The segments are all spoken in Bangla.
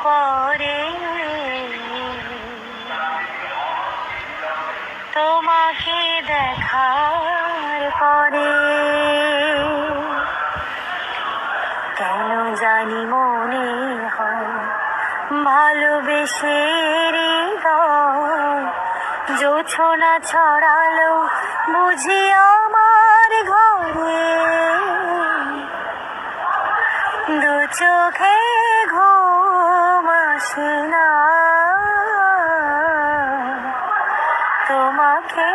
পরে তোমাকে দেখার পরে কেন জানি মনে হয় ভালোবেসে হৃদয় জোছনা ছড়ালো বুঝি আমার ঘরে দু চোখে ঘুম আসে না তোমাকে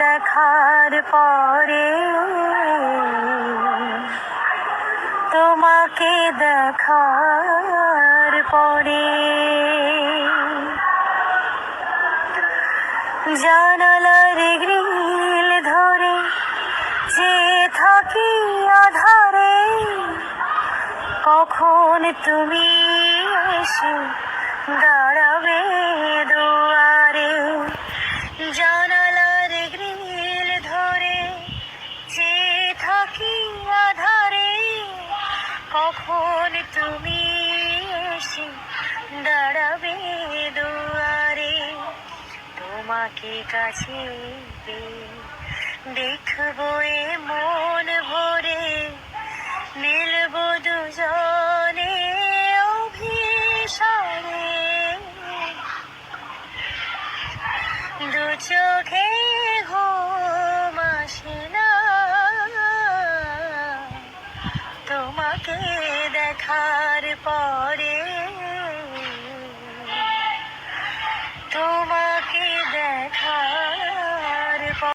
দেখার পরে তোমাকে দেখার পরে জানালার গ্রিল ধরে যে থাকি আধারে কখন তুমি এসে দাঁড়াবে দুয়ারে জানালার গ্রিল ধরে যে থাকি আধারে কখন তুমি এসে দাঁড়াবে দুয়ারে তোমাকে কাছে পেয়ে দেখবো এ মন ভরে মিলব দুজনে অভিসারে দু চোখে